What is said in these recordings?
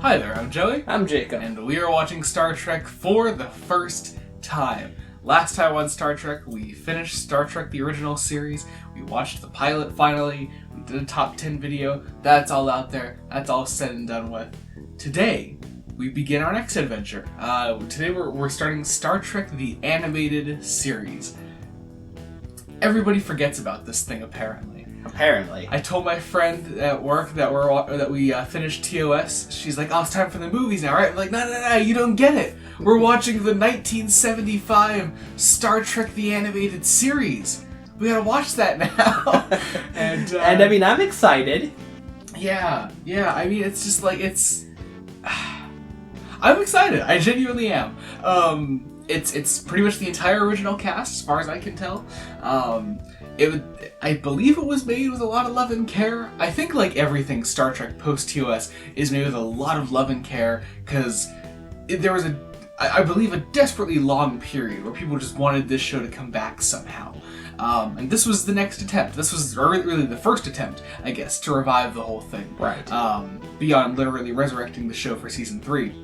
Hi there, I'm Joey. I'm Jacob. And we are watching Star Trek for the first time. Last time on Star Trek, we finished Star Trek the original series, we watched the pilot finally, we did a top 10 video, that's all out there, that's all said and done with. Today, we begin our next adventure. Today we're starting Star Trek the animated series. Everybody forgets about this thing, apparently. I told my friend at work that we finished TOS. She's like, "Oh, it's time for the movies now, right?" I'm like, No, you don't get it. We're watching the 1975 Star Trek the animated series. We gotta watch that now." and I mean, I'm excited. Yeah. I mean, it's just like I'm excited. I genuinely am. It's pretty much the entire original cast, as far as I can tell. I believe it was made with a lot of love and care. I think like everything Star Trek post-TOS is made with a lot of love and care, because there was I believe a desperately long period where people just wanted this show to come back somehow. And this was the next attempt. This was really the first attempt, I guess, to revive the whole thing. Right. Beyond literally resurrecting the show for season 3.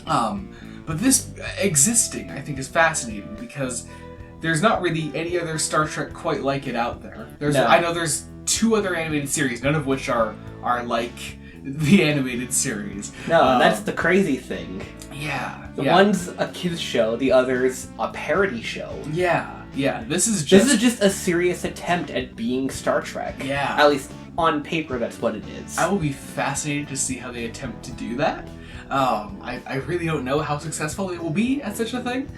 But this existing, I think, is fascinating because there's not really any other Star Trek quite like it out there. I know there's 2 other animated series, none of which are like the animated series. No, that's the crazy thing. Yeah. One's a kids show, the other's a parody show. Yeah. This is just a serious attempt at being Star Trek. Yeah. At least on paper, that's what it is. I will be fascinated to see how they attempt to do that. I really don't know how successful they will be at such a thing.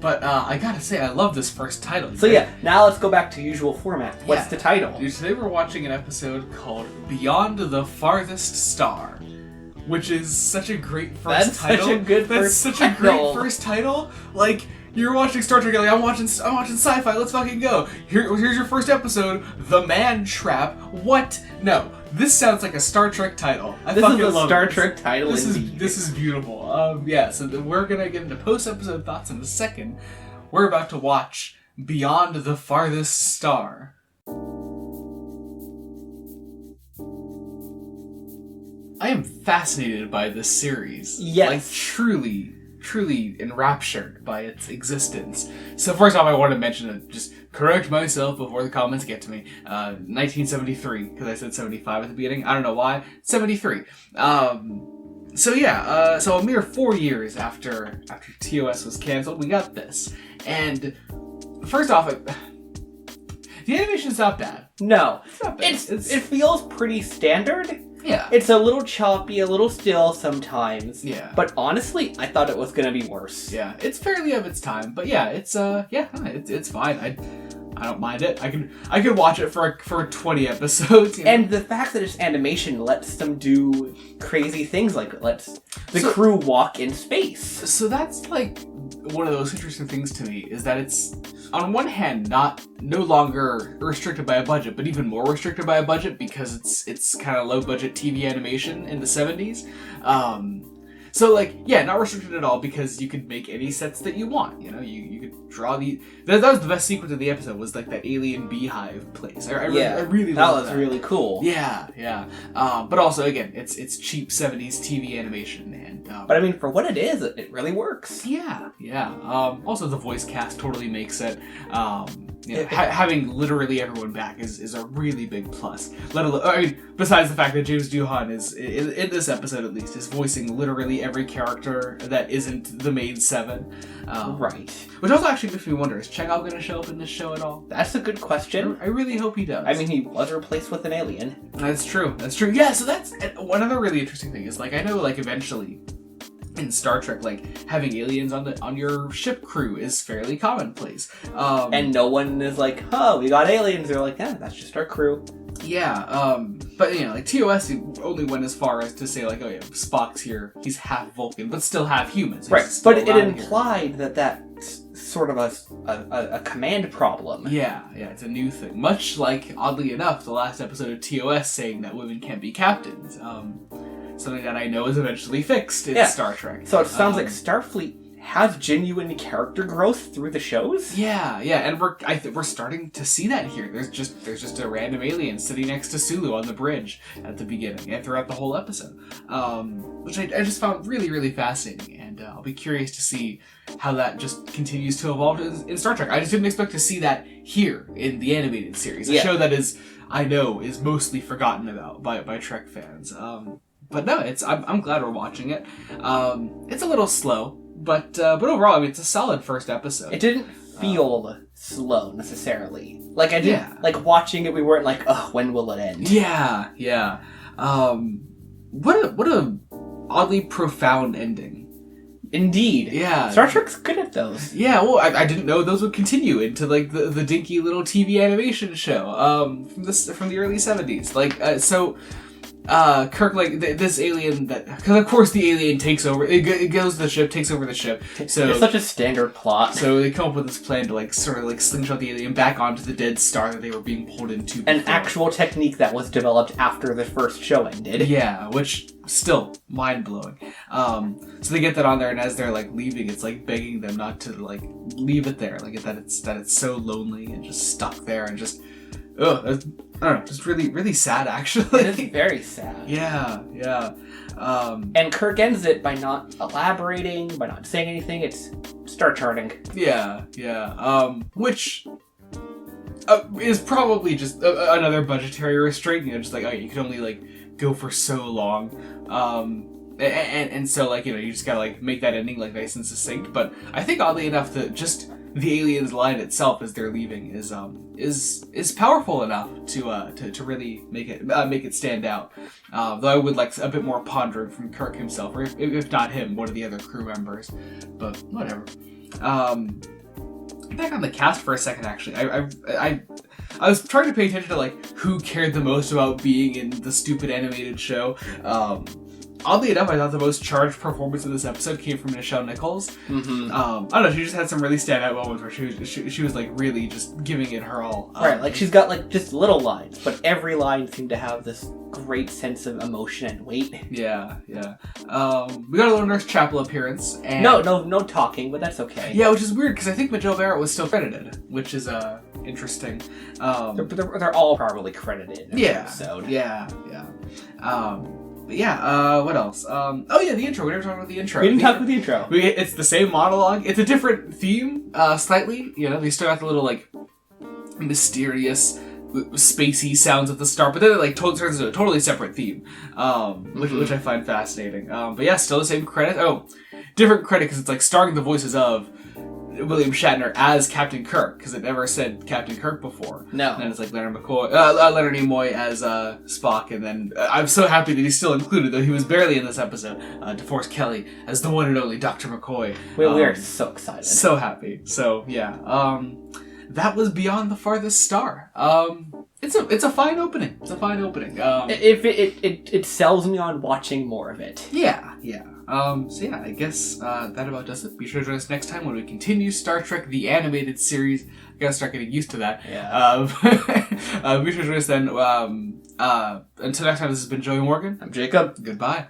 But I gotta say, I love this first title. So yeah, now let's go back to usual format. What's the title? Today we're watching an episode called Beyond the Farthest Star, which is such a great first title. That's such a great first title. Like, you're watching Star Trek, you're like, I'm watching sci-fi, let's fucking go. Here's your first episode, The Man Trap. What? No. This sounds like a Star Trek title. This is a Star Trek title. This is beautiful. So we're gonna get into post-episode thoughts in a second. We're about to watch Beyond the Farthest Star. I am fascinated by this series. Yes. Like, truly enraptured by its existence. So first off, I want to mention, just correct myself before the comments get to me, 1973, because I said 75 at the beginning. I don't know why. 73. So a mere 4 years after TOS was canceled, we got this. And first off, the animation's not bad. No. It's not bad. It feels pretty standard. Yeah. It's a little choppy, a little still sometimes. Yeah. But honestly, I thought it was gonna be worse. Yeah, it's fairly of its time, but yeah, it's fine. I don't mind it. I could watch it for 20 episodes. You know? And the fact that it's animation lets them do crazy things, like it lets the crew walk in space. So that's like one of those interesting things to me, is that it's on one hand no longer restricted by a budget, but even more restricted by a budget because it's kind of low budget TV animation in the 70s. So not restricted at all, because you could make any sets that you want. You know, you could draw that was the best sequence of the episode, was like that alien beehive place. I really loved that. Was really cool. Yeah. But also, again, it's cheap 70s TV animation, and but I mean, for what it is, it really works. Yeah. Also, the voice cast totally makes it. Having literally everyone back is a really big plus. Let alone, besides the fact that James Doohan is in this episode, at least, is voicing literally every character that isn't the main 7. Right. Which also actually makes me wonder, is Chekhov going to show up in this show at all? That's a good question. I really hope he does. I mean, he was replaced with an alien. That's true. Yeah, so that's one other really interesting thing is, like, I know, like, eventually in Star Trek, like, having aliens on your ship crew is fairly commonplace. And no one is like, "Oh, we got aliens." They're like, "Yeah, that's just our crew." Yeah, but like TOS only went as far as to say, like, oh yeah, Spock's here, he's half Vulcan, but still half human. So right, but it implied that that's sort of a command problem. Yeah, it's a new thing. Much like, oddly enough, the last episode of TOS saying that women can't be captains. Something that I know is eventually fixed in Star Trek. So it sounds like Starfleet have genuine character growth through the shows. Yeah, and we're starting to see that here. There's just a random alien sitting next to Sulu on the bridge at the beginning and throughout the whole episode, which I just found really, really fascinating, and I'll be curious to see how that just continues to evolve in Star Trek. I just didn't expect to see that here in the animated series, a show that I know is mostly forgotten about by Trek fans. But no, I'm glad we're watching it. It's a little slow. But overall, I mean, it's a solid first episode. It didn't feel slow necessarily. Like I didn't like watching it. We weren't like, oh, when will it end? Yeah. What a oddly profound ending. Indeed. Yeah. Star Trek's good at those. Yeah. Well, I didn't know those would continue into like the dinky little TV animation show from the early 70s. Like so. Kirk, like, this alien because of course the alien takes over, it goes to the ship, takes over the ship, so... It's such a standard plot. So they come up with this plan to, like, sort of, like, slingshot the alien back onto the dead star that they were being pulled into before. An actual technique that was developed after the first show ended. Yeah, which, still, mind-blowing. So they get that on there, and as they're, like, leaving, it's, like, begging them not to, like, leave it there, like, that it's so lonely and just stuck there, and just... Ugh, I don't know, just really, really sad, actually. It is very sad. Yeah. And Kirk ends it by not elaborating, by not saying anything. It's star charting. Yeah. Which is probably just another budgetary restraint. You know, just like, oh, you can only, like, go for so long. And so, like, you know, you just gotta, like, make that ending, like, nice and succinct. But I think, oddly enough, that just the alien's line itself as they're leaving is powerful enough to really make it stand out. Though I would like a bit more pondering from Kirk himself, or if not him, one of the other crew members. But whatever. Back on the cast for a second, actually. I was trying to pay attention to, like, who cared the most about being in the stupid animated show. Oddly enough, I thought the most charged performance in this episode came from Nichelle Nichols. Mm-hmm. I don't know, she just had some really standout moments where she was like really just giving it her all. Right, like she's got like just little lines, but every line seemed to have this great sense of emotion and weight. Yeah. We got a little Nurse Chapel appearance. And no talking, but that's okay. Yeah, which is weird because I think Majel Barrett was still credited, which is interesting. They're all probably credited in the episode. Yeah. But yeah, what else? The intro. We never talked about the intro. We didn't talk about the intro. It's the same monologue. It's a different theme, slightly. You know, they start out the little, like, mysterious, spacey sounds at the start, but then it, like, turns into a totally separate theme, which I find fascinating. But yeah, still the same credit. Oh, different credit because it's, like, starring the voices of William Shatner as Captain Kirk, because it never said Captain Kirk before. No. And then it's like Leonard Nimoy as Spock, and then I'm so happy that he's still included, though he was barely in this episode. DeForest Kelley as the one and only Dr. McCoy. We are so excited. So happy. So yeah. That was Beyond the Farthest Star. It's a fine opening. It's a fine opening. If it sells me on watching more of it. Yeah. So yeah, I guess that about does it. Be sure to join us next time when we continue Star Trek the Animated Series. I gotta start getting used to that. Yeah. Be sure to join us then. Until next time, this has been Joey Morgan. I'm Jacob. Goodbye.